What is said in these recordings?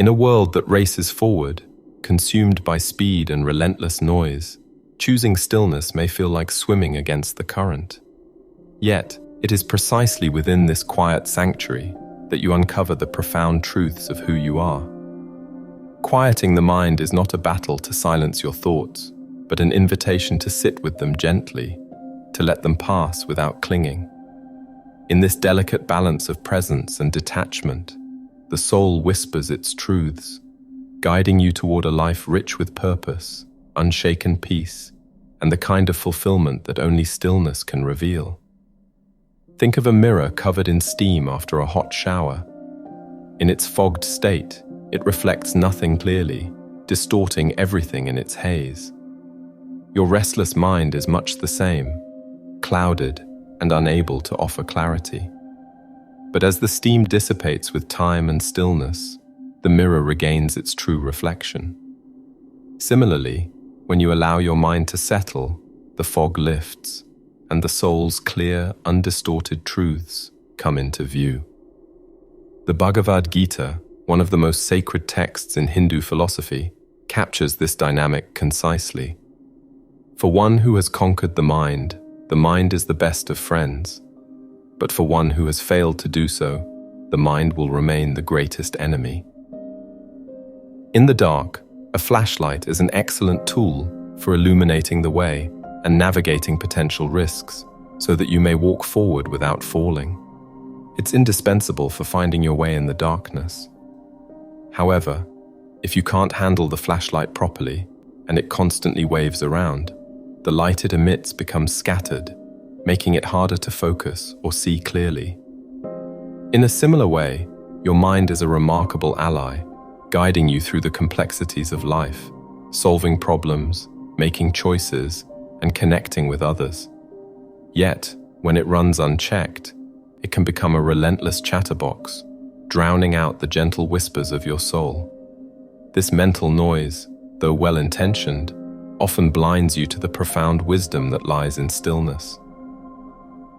In a world that races forward, consumed by speed and relentless noise, choosing stillness may feel like swimming against the current. Yet, it is precisely within this quiet sanctuary that you uncover the profound truths of who you are. Quieting the mind is not a battle to silence your thoughts, but an invitation to sit with them gently, to let them pass without clinging. In this delicate balance of presence and detachment, the soul whispers its truths, guiding you toward a life rich with purpose, unshaken peace, and the kind of fulfillment that only stillness can reveal. Think of a mirror covered in steam after a hot shower. In its fogged state, it reflects nothing clearly, distorting everything in its haze. Your restless mind is much the same, clouded and unable to offer clarity. But as the steam dissipates with time and stillness, the mirror regains its true reflection. Similarly, when you allow your mind to settle, the fog lifts, and the soul's clear, undistorted truths come into view. The Bhagavad Gita, one of the most sacred texts in Hindu philosophy, captures this dynamic concisely. For one who has conquered the mind is the best of friends. But for one who has failed to do so, the mind will remain the greatest enemy. In the dark, a flashlight is an excellent tool for illuminating the way and navigating potential risks so that you may walk forward without falling. It's indispensable for finding your way in the darkness. However, if you can't handle the flashlight properly and it constantly waves around, the light it emits becomes scattered, making it harder to focus or see clearly. In a similar way, your mind is a remarkable ally, guiding you through the complexities of life, solving problems, making choices, and connecting with others. Yet, when it runs unchecked, it can become a relentless chatterbox, drowning out the gentle whispers of your soul. This mental noise, though well-intentioned, often blinds you to the profound wisdom that lies in stillness.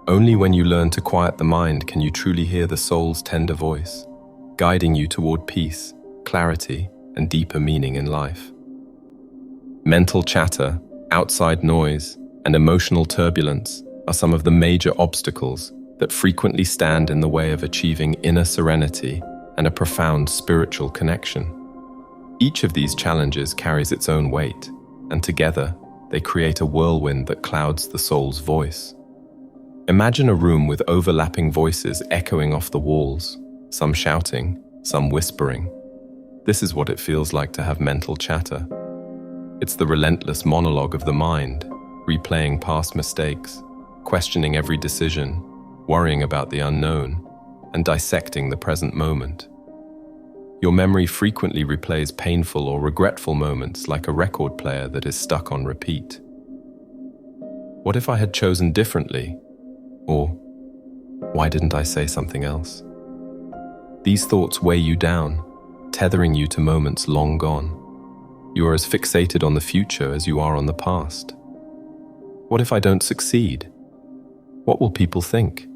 Only when you learn to quiet the mind can you truly hear the soul's tender voice, guiding you toward peace, clarity, and deeper meaning in life. Mental chatter, outside noise, and emotional turbulence are some of the major obstacles that frequently stand in the way of achieving inner serenity and a profound spiritual connection. Each of these challenges carries its own weight, and together they create a whirlwind that clouds the soul's voice. Imagine a room with overlapping voices echoing off the walls, some shouting, some whispering. This is what it feels like to have mental chatter. It's the relentless monologue of the mind, replaying past mistakes, questioning every decision, worrying about the unknown, and dissecting the present moment. Your memory frequently replays painful or regretful moments like a record player that is stuck on repeat. What if I had chosen differently? Or, why didn't I say something else? These thoughts weigh you down, tethering you to moments long gone. You are as fixated on the future as you are on the past. What if I don't succeed? What will people think?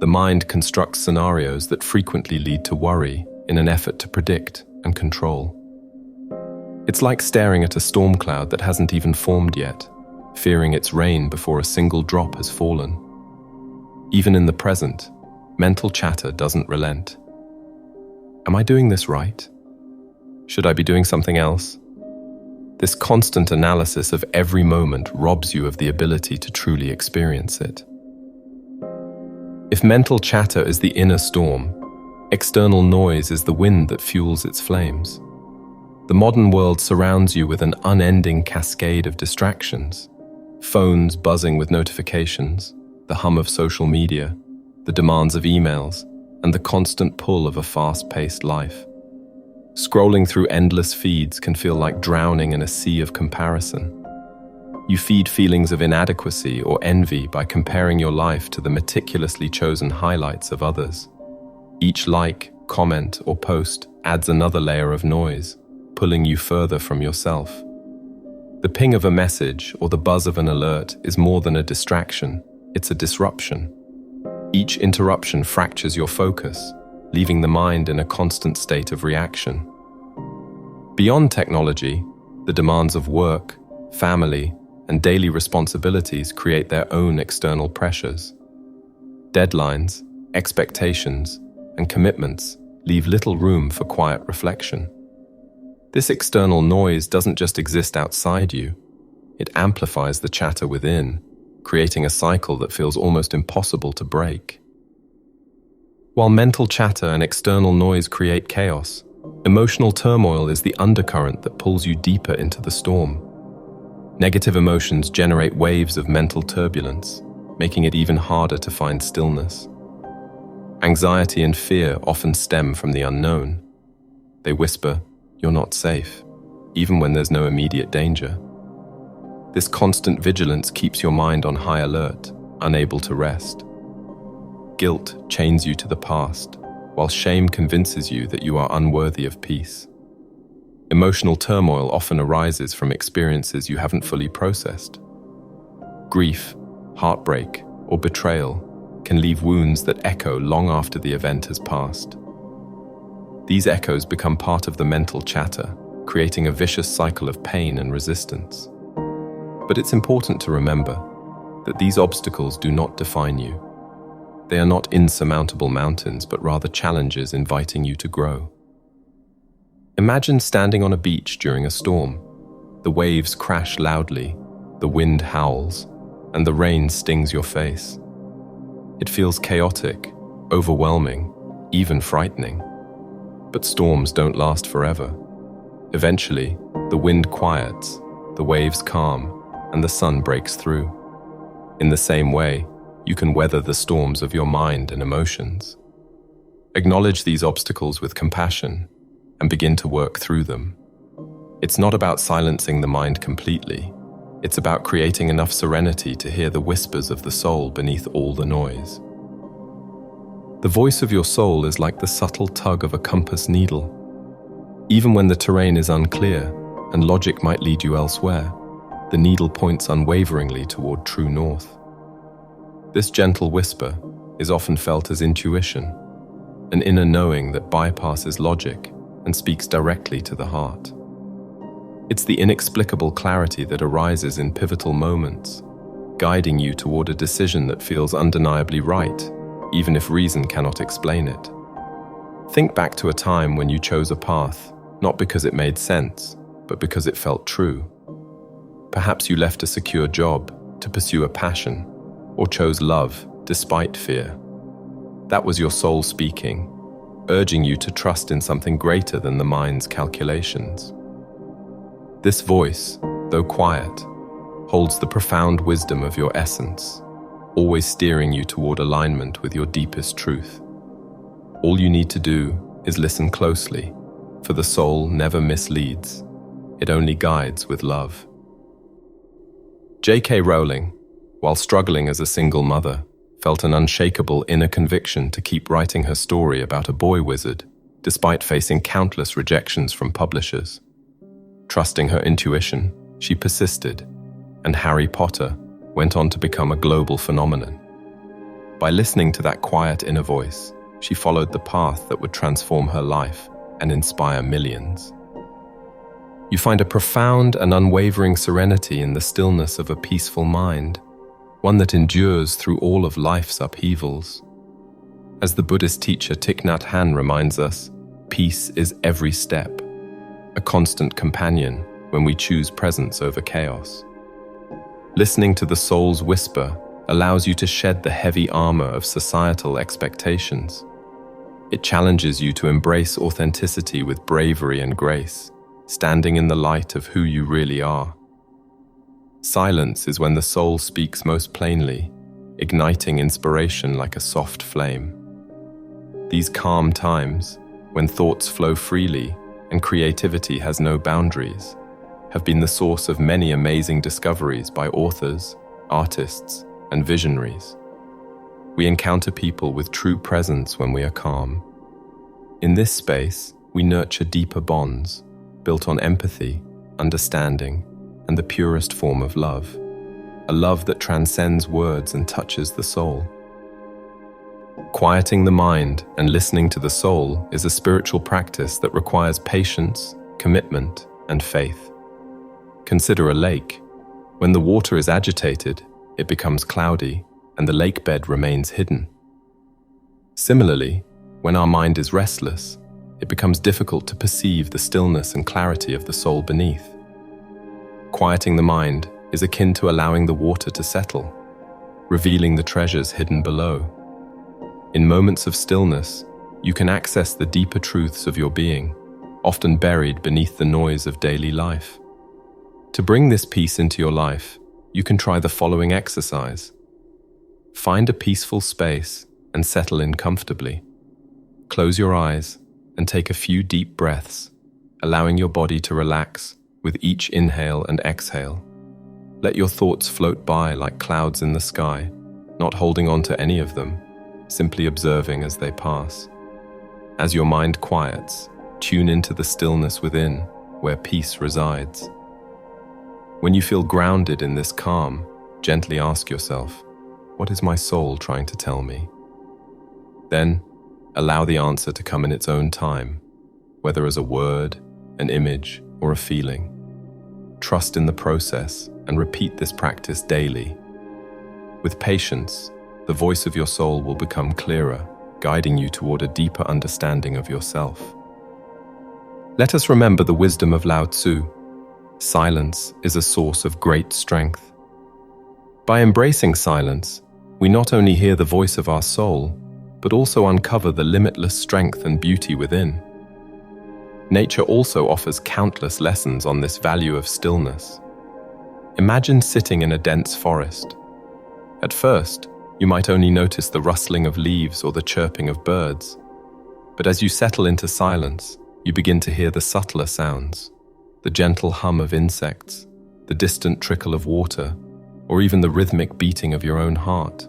The mind constructs scenarios that frequently lead to worry in an effort to predict and control. It's like staring at a storm cloud that hasn't even formed yet, fearing its rain before a single drop has fallen. Even in the present, mental chatter doesn't relent. Am I doing this right? Should I be doing something else? This constant analysis of every moment robs you of the ability to truly experience it. If mental chatter is the inner storm, external noise is the wind that fuels its flames. The modern world surrounds you with an unending cascade of distractions. Phones buzzing with notifications, the hum of social media, the demands of emails, and the constant pull of a fast-paced life. Scrolling through endless feeds can feel like drowning in a sea of comparison. You feed feelings of inadequacy or envy by comparing your life to the meticulously chosen highlights of others. Each like, comment, or post adds another layer of noise, pulling you further from yourself. The ping of a message or the buzz of an alert is more than a distraction, it's a disruption. Each interruption fractures your focus, leaving the mind in a constant state of reaction. Beyond technology, the demands of work, family, and daily responsibilities create their own external pressures. Deadlines, expectations, and commitments leave little room for quiet reflection. This external noise doesn't just exist outside you, it amplifies the chatter within, creating a cycle that feels almost impossible to break. While mental chatter and external noise create chaos, emotional turmoil is the undercurrent that pulls you deeper into the storm. Negative emotions generate waves of mental turbulence, making it even harder to find stillness. Anxiety and fear often stem from the unknown. They whisper, "You're not safe," even when there's no immediate danger. This constant vigilance keeps your mind on high alert, unable to rest. Guilt chains you to the past, while shame convinces you that you are unworthy of peace. Emotional turmoil often arises from experiences you haven't fully processed. Grief, heartbreak, or betrayal can leave wounds that echo long after the event has passed. These echoes become part of the mental chatter, creating a vicious cycle of pain and resistance. But it's important to remember that these obstacles do not define you. They are not insurmountable mountains, but rather challenges inviting you to grow. Imagine standing on a beach during a storm. The waves crash loudly, the wind howls, and the rain stings your face. It feels chaotic, overwhelming, even frightening. But storms don't last forever. Eventually, the wind quiets, the waves calm, and the sun breaks through. In the same way, you can weather the storms of your mind and emotions. Acknowledge these obstacles with compassion and begin to work through them. It's not about silencing the mind completely. It's about creating enough serenity to hear the whispers of the soul beneath all the noise. The voice of your soul is like the subtle tug of a compass needle. Even when the terrain is unclear and logic might lead you elsewhere, the needle points unwaveringly toward true north. This gentle whisper is often felt as intuition, an inner knowing that bypasses logic and speaks directly to the heart. It's the inexplicable clarity that arises in pivotal moments, guiding you toward a decision that feels undeniably right, even if reason cannot explain it. Think back to a time when you chose a path, not because it made sense, but because it felt true. Perhaps you left a secure job to pursue a passion, or chose love despite fear. That was your soul speaking, urging you to trust in something greater than the mind's calculations. This voice, though quiet, holds the profound wisdom of your essence, always steering you toward alignment with your deepest truth. All you need to do is listen closely, for the soul never misleads. It only guides with love. J.K. Rowling, while struggling as a single mother, felt an unshakable inner conviction to keep writing her story about a boy wizard, despite facing countless rejections from publishers. Trusting her intuition, she persisted, and Harry Potter went on to become a global phenomenon. By listening to that quiet inner voice, she followed the path that would transform her life and inspire millions. You find a profound and unwavering serenity in the stillness of a peaceful mind, one that endures through all of life's upheavals. As the Buddhist teacher Thich Nhat Hanh reminds us, peace is every step, a constant companion when we choose presence over chaos. Listening to the soul's whisper allows you to shed the heavy armor of societal expectations. It challenges you to embrace authenticity with bravery and grace, standing in the light of who you really are. Silence is when the soul speaks most plainly, igniting inspiration like a soft flame. These calm times, when thoughts flow freely and creativity has no boundaries, have been the source of many amazing discoveries by authors, artists, and visionaries. We encounter people with true presence when we are calm. In this space, we nurture deeper bonds, built on empathy, understanding, and the purest form of love, a love that transcends words and touches the soul. Quieting the mind and listening to the soul is a spiritual practice that requires patience, commitment, and faith. Consider a lake. When the water is agitated, it becomes cloudy, and the lake bed remains hidden. Similarly, when our mind is restless, it becomes difficult to perceive the stillness and clarity of the soul beneath. Quieting the mind is akin to allowing the water to settle, revealing the treasures hidden below. In moments of stillness, you can access the deeper truths of your being, often buried beneath the noise of daily life. To bring this peace into your life, you can try the following exercise. Find a peaceful space and settle in comfortably. Close your eyes and take a few deep breaths, allowing your body to relax with each inhale and exhale. Let your thoughts float by like clouds in the sky, not holding on to any of them, simply observing as they pass. As your mind quiets, tune into the stillness within, where peace resides. When you feel grounded in this calm, gently ask yourself, what is my soul trying to tell me? Then, allow the answer to come in its own time, whether as a word, an image, or a feeling. Trust in the process and repeat this practice daily. With patience, the voice of your soul will become clearer, guiding you toward a deeper understanding of yourself. Let us remember the wisdom of Lao Tzu. Silence is a source of great strength. By embracing silence, we not only hear the voice of our soul, but also uncover the limitless strength and beauty within. Nature also offers countless lessons on this value of stillness. Imagine sitting in a dense forest. At first, you might only notice the rustling of leaves or the chirping of birds. But as you settle into silence, you begin to hear the subtler sounds, the gentle hum of insects, the distant trickle of water, or even the rhythmic beating of your own heart.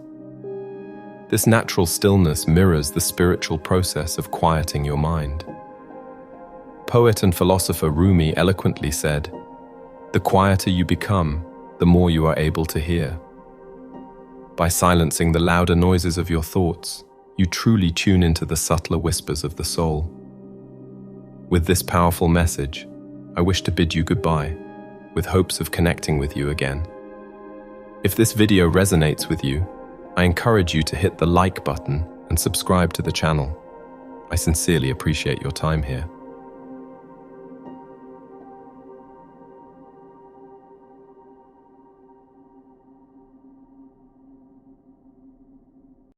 This natural stillness mirrors the spiritual process of quieting your mind. Poet and philosopher Rumi eloquently said, "The quieter you become, the more you are able to hear." By silencing the louder noises of your thoughts, you truly tune into the subtler whispers of the soul. With this powerful message, I wish to bid you goodbye, with hopes of connecting with you again. If this video resonates with you, I encourage you to hit the like button and subscribe to the channel. I sincerely appreciate your time here.